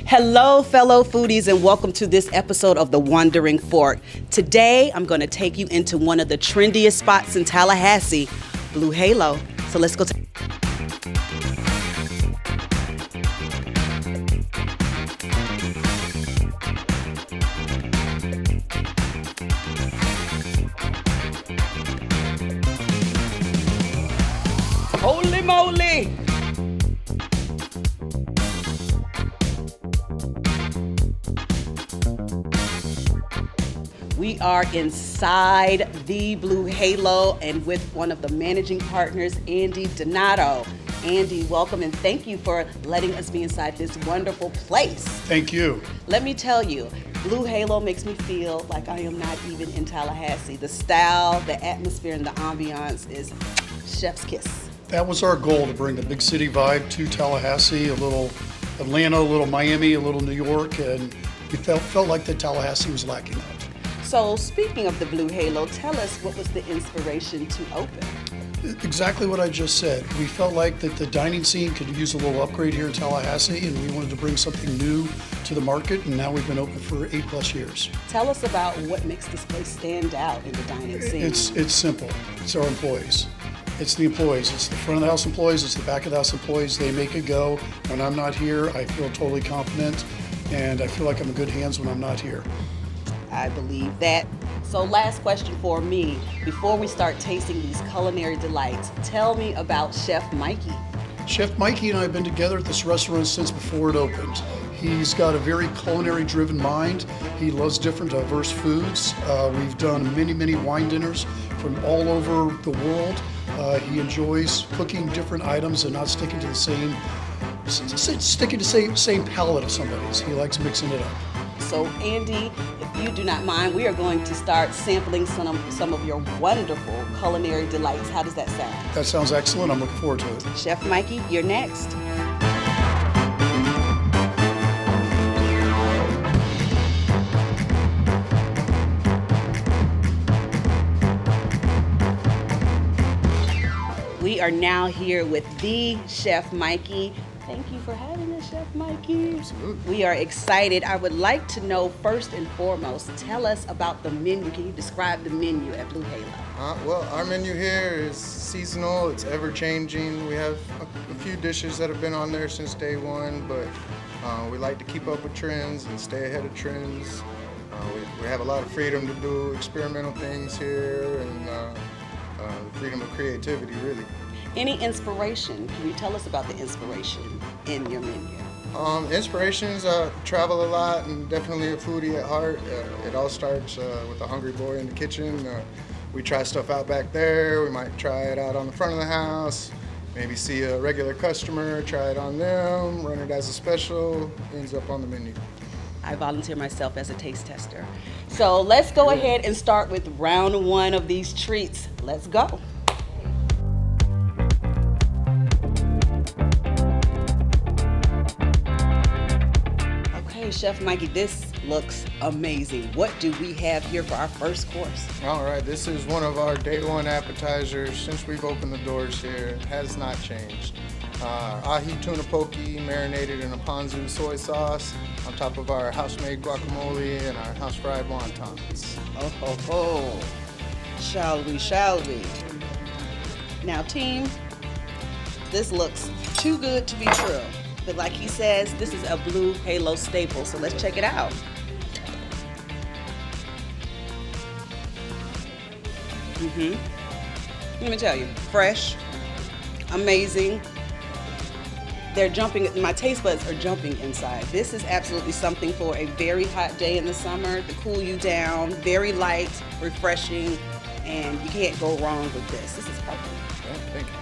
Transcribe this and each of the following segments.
Hello, fellow foodies, and welcome to this episode of The Wandering Fork. Today, I'm going to take you into one of the trendiest spots in Tallahassee, Blue Halo. So let's go. Holy moly! We are inside the Blue Halo and with one of the managing partners, Andy Donato. Andy, welcome and thank you for letting us be inside this wonderful place. Thank you. Let me tell you, Blue Halo makes me feel like I am not even in Tallahassee. The style, the atmosphere, and the ambiance is chef's kiss. That was our goal, to bring the big city vibe to Tallahassee, a little Atlanta, a little Miami, a little New York, and we felt like that Tallahassee was lacking that. So speaking of the Blue Halo, tell us what was the inspiration to open? Exactly what I just said. We felt like that the dining scene could use a little upgrade here in Tallahassee, and we wanted to bring something new to the market, and now we've been open for 8+ years. Tell us about what makes this place stand out in the dining scene. It's simple. It's our employees. It's the employees. It's the front of the house employees. It's the back of the house employees. They make it go. When I'm not here, I feel totally confident, and I feel like I'm in good hands when I'm not here. I believe that. So last question for me, before we start tasting these culinary delights, tell me about Chef Mikey. Chef Mikey and I have been together at this restaurant since before it opened. He's got a very culinary-driven mind. He loves different, diverse foods. We've done many wine dinners from all over the world. He enjoys cooking different items and not sticking to the same palate of somebody's. He likes mixing it up. So Andy, if you do not mind, we are going to start sampling some of your wonderful culinary delights. How does that sound? That sounds excellent. I'm looking forward to it. Chef Mikey, you're next. We are now here with the Chef Mikey. Thank you for having us, Chef Mikey. Absolutely. We are excited. I would like to know, first and foremost, tell us about the menu. Can you describe the menu at Blue Halo? Well, our menu here is seasonal. It's ever-changing. We have a few dishes that have been on there since day one, but we like to keep up with trends and stay ahead of trends. We have a lot of freedom to do experimental things here and freedom of creativity, really. Any inspiration? Can you tell us about the inspiration in your menu? Inspirations, travel a lot and definitely a foodie at heart. It all starts with a hungry boy in the kitchen. We try stuff out back there. We might try it out on the front of the house. Maybe see a regular customer, try it on them, run it as a special, ends up on the menu. I volunteer myself as a taste tester. So let's go ahead and start with round one of these treats. Let's go. Chef Mikey, this looks amazing. What do we have here for our first course? All right, this is one of our day one appetizers. Since we've opened the doors here, it has not changed. Ahi tuna poke marinated in a ponzu soy sauce on top of our house-made guacamole and our house-fried wontons. Oh. Shall we? Now team, this looks too good to be true. But like he says, this is a Blue Halo staple, so let's check it out. Let me tell you, fresh, amazing. They're jumping, my taste buds are jumping inside. This is absolutely something for a very hot day in the summer to cool you down, very light, refreshing, and you can't go wrong with this. This is perfect. Okay, thank you.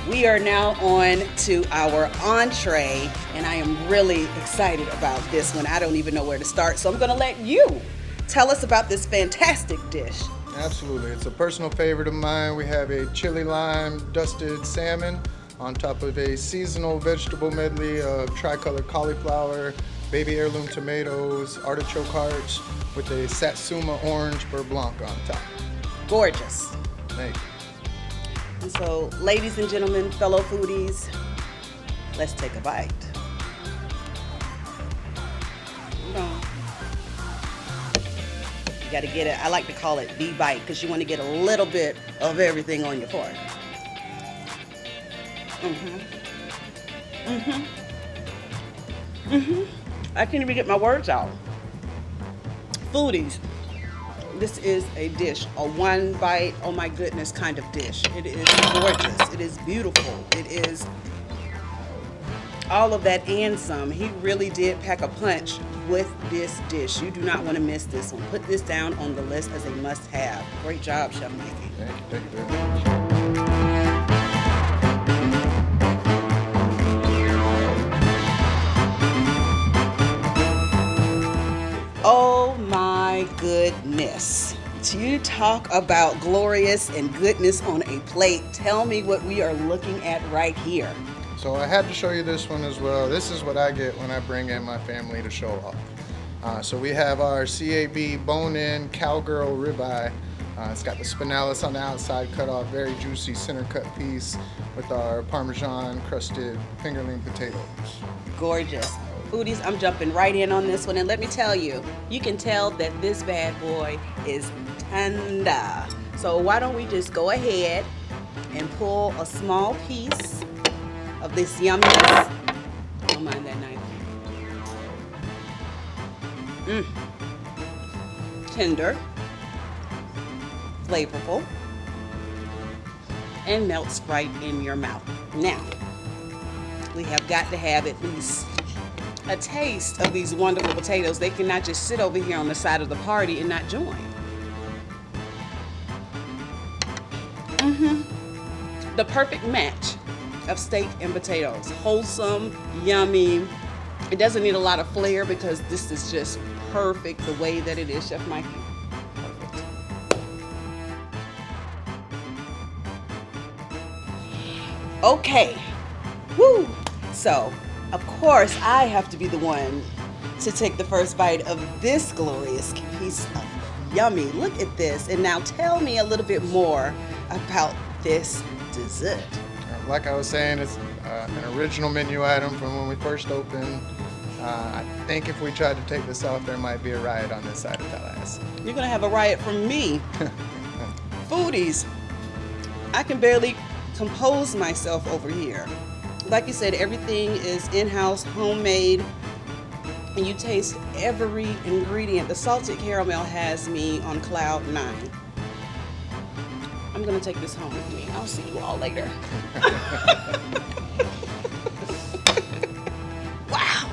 We are now on to our entree, and I am really excited about this one. I don't even know where to start, so I'm gonna let you tell us about this fantastic dish. Absolutely, it's a personal favorite of mine. We have a chili lime dusted salmon on top of a seasonal vegetable medley of tricolor cauliflower, baby heirloom tomatoes, artichoke hearts, with a satsuma orange beurre blanc on top. Gorgeous. Thank you. And so, ladies and gentlemen, fellow foodies, let's take a bite. Hold on. You gotta get it. I like to call it the bite because you want to get a little bit of everything on your fork. I can't even get my words out. Foodies, this is a dish, a one bite, oh my goodness kind of dish. It is gorgeous. It is beautiful. It is all of that and some. He really did pack a punch with this dish. You do not want to miss this one. Put this down on the list as a must-have. Great job, Chef Mikey. Thank you very much. Oh my goodness. You talk about glorious and goodness on a plate. Tell me what we are looking at right here. So I had to show you this one as well. This is what I get when I bring in my family to show off. So we have our CAB bone-in cowgirl ribeye. It's got the spinalis on the outside cut off, very juicy center cut piece with our Parmesan crusted fingerling potatoes. Gorgeous. Foodies, I'm jumping right in on this one, and let me tell you, you can tell that this bad boy is tender. So why don't we just go ahead and pull a small piece of this yumminess. Don't mind that knife. Tender, flavorful, and melts right in your mouth. Now, we have got to have at least a taste of these wonderful potatoes. They cannot just sit over here on the side of the party and not join. The perfect match of steak and potatoes. Wholesome, yummy. It doesn't need a lot of flair because this is just perfect the way that it is, Chef Mikey. Perfect. Okay. Woo! So, of course, I have to be the one to take the first bite of this glorious piece of yummy. Look at this. And now tell me a little bit more about this dessert. Like I was saying, it's an original menu item from when we first opened. I think if we tried to take this off, there might be a riot on this side of Tallahassee. You're gonna have a riot from me. Foodies, I can barely compose myself over here. Like you said, everything is in-house, homemade, and you taste every ingredient. The salted caramel has me on cloud 9. I'm gonna take this home with me. I'll see you all later. Wow.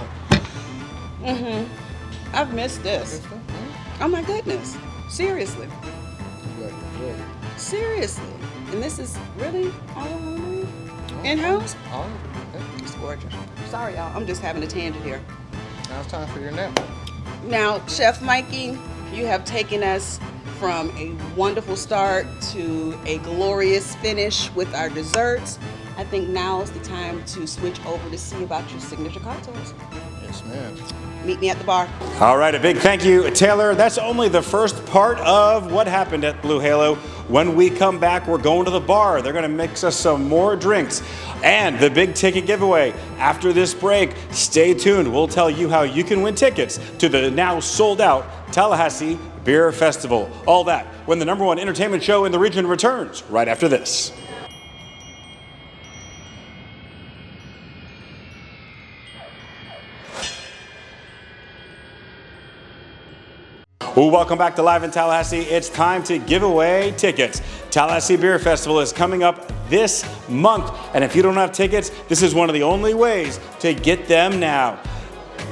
I've missed this. Oh my goodness. Seriously. Seriously. And this is really all homemade? In-house? All of it. It's gorgeous. Sorry, y'all. I'm just having a tangent here. Now it's time for your nap. Now, Chef Mikey, you have taken us from a wonderful start to a glorious finish with our desserts. I think now is the time to switch over to see about your signature cocktails. Yes, ma'am. Meet me at the bar. All right, a big thank you, Taylor. That's only the first part of what happened at Blue Halo. When we come back, we're going to the bar. They're going to mix us some more drinks. And the big ticket giveaway. After this break, stay tuned. We'll tell you how you can win tickets to the now sold out Tallahassee Beer Festival. All that when the #1 entertainment show in the region returns right after this. Well, welcome back to Live in Tallahassee. It's time to give away tickets. Tallahassee Beer Festival is coming up this month, and if you don't have tickets, this is one of the only ways to get them now.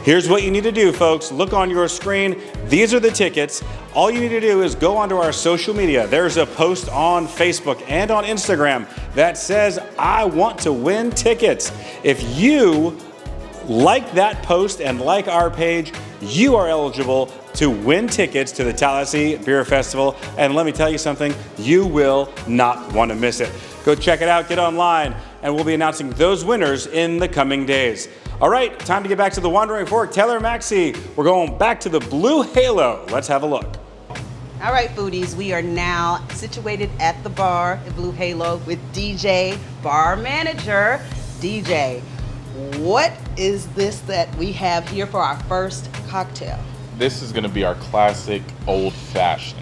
Here's what you need to do, folks. Look on your screen. These are the tickets. All you need to do is go onto our social media. There's a post on Facebook and on Instagram that says, I want to win tickets. If you like that post and like our page, you are eligible to win tickets to the Tallahassee Beer Festival. And let me tell you something, you will not want to miss it. Go check it out, get online, and we'll be announcing those winners in the coming days. All right, time to get back to the Wandering Fork. Taylor Maxey, we're going back to the Blue Halo. Let's have a look. All right, foodies, we are now situated at the bar at Blue Halo with DJ, bar manager. DJ, what is this that we have here for our first cocktail? This is going to be our classic old fashioned.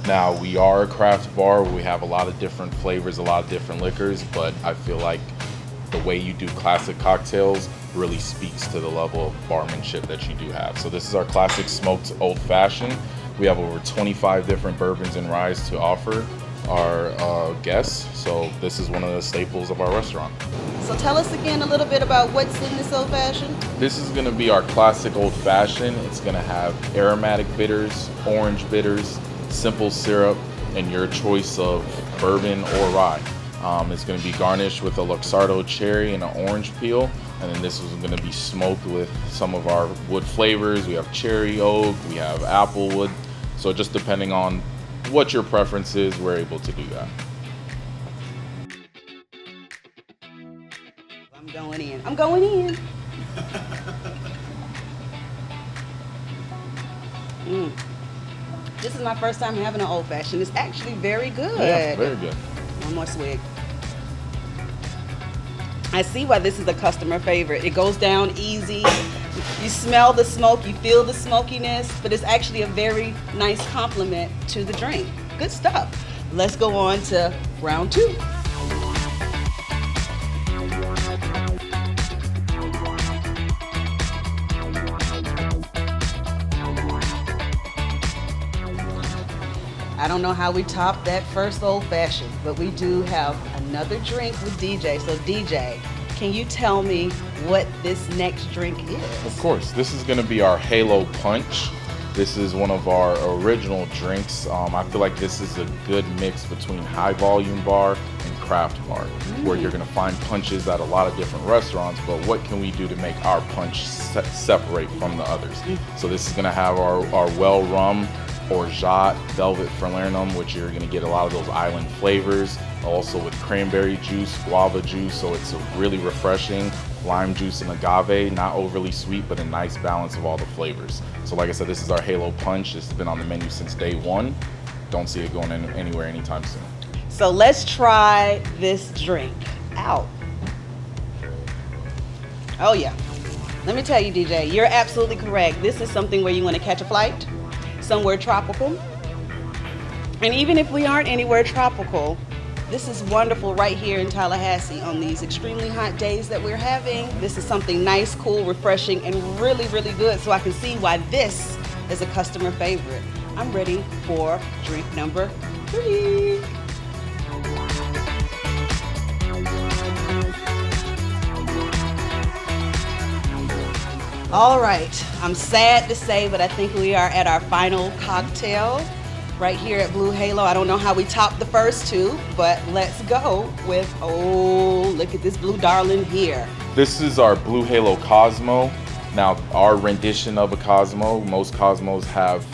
Now, we are a craft bar. We have a lot of different flavors, a lot of different liquors, but I feel like the way you do classic cocktails really speaks to the level of barmanship that you do have. So this is our classic smoked old fashioned. We have over 25 different bourbons and ryes to offer our guests. So this is one of the staples of our restaurant. So tell us again a little bit about what's in this old fashioned. This is going to be our classic old fashioned. It's going to have aromatic bitters, orange bitters, simple syrup, and your choice of bourbon or rye. It's going to be garnished with a Luxardo cherry and an orange peel. And then this is going to be smoked with some of our wood flavors. We have cherry oak, we have apple wood. So just depending on what your preference is, we're able to do that. I'm going in. I'm going in. This is my first time having an old fashioned. It's actually very good. Yeah, very good. One more swig. I see why this is a customer favorite. It goes down easy. You smell the smoke, you feel the smokiness, but it's actually a very nice compliment to the drink. Good stuff. Let's go on to round two. I don't know how we top that first old fashioned, but we do have another drink with DJ. So DJ, can you tell me what this next drink is? Of course, this is going to be our Halo Punch. This is one of our original drinks. I feel like this is a good mix between high volume bar and craft bar, where you're going to find punches at a lot of different restaurants, but what can we do to make our punch separate from the others? So this is going to have our well rum, orgeat, velvet falernum, which you're going to get a lot of those island flavors, also with cranberry juice, guava juice, so it's a really refreshing, lime juice and agave, not overly sweet, but a nice balance of all the flavors. So like I said, this is our Halo Punch. This has been on the menu since day one. Don't see it going anywhere anytime soon. So let's try this drink out. Oh yeah. Let me tell you, DJ, you're absolutely correct. This is something where you want to catch a flight, somewhere tropical. And even if we aren't anywhere tropical, this is wonderful right here in Tallahassee on these extremely hot days that we're having. This is something nice, cool, refreshing, and really, really good. So I can see why this is a customer favorite. I'm ready for drink number 3. All right, I'm sad to say, but I think we are at our final cocktail right here at Blue Halo. I don't know how we topped the first two, but let's go with, oh, look at this blue darling here. This is our Blue Halo Cosmo. Now, our rendition of a Cosmo, most Cosmos have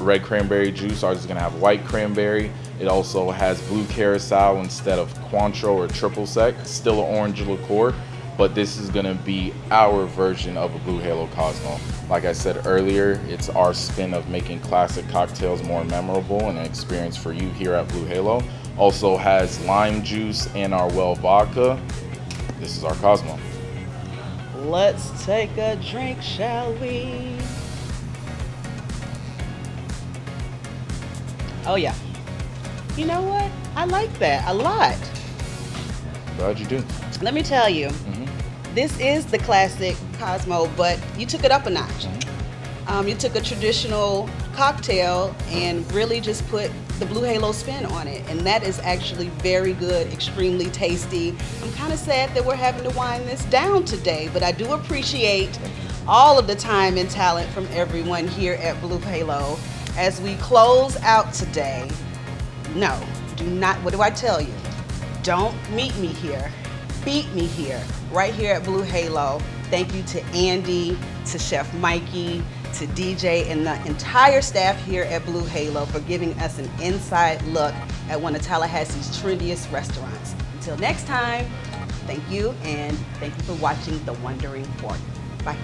red cranberry juice. Ours is gonna have white cranberry. It also has blue curacao instead of Cointreau or triple sec. Still an orange liqueur, but this is gonna be our version of a Blue Halo Cosmo. Like I said earlier, it's our spin of making classic cocktails more memorable and an experience for you here at Blue Halo. Also has lime juice and our well vodka. This is our Cosmo. Let's take a drink, shall we? Oh yeah. You know what? I like that a lot. Glad you do. Let me tell you, this is the classic Cosmo, but you took it up a notch. You took a traditional cocktail and really just put the Blue Halo spin on it, and that is actually very good, extremely tasty. I'm kind of sad that we're having to wind this down today, but I do appreciate all of the time and talent from everyone here at Blue Halo. As we close out today, no, do not, what do I tell you? Don't meet me here, beat me here, right here at Blue Halo. Thank you to Andy, to Chef Mikey, to DJ, and the entire staff here at Blue Halo for giving us an inside look at one of Tallahassee's trendiest restaurants. Until next time, thank you, and thank you for watching The Wondering Fork. Bye.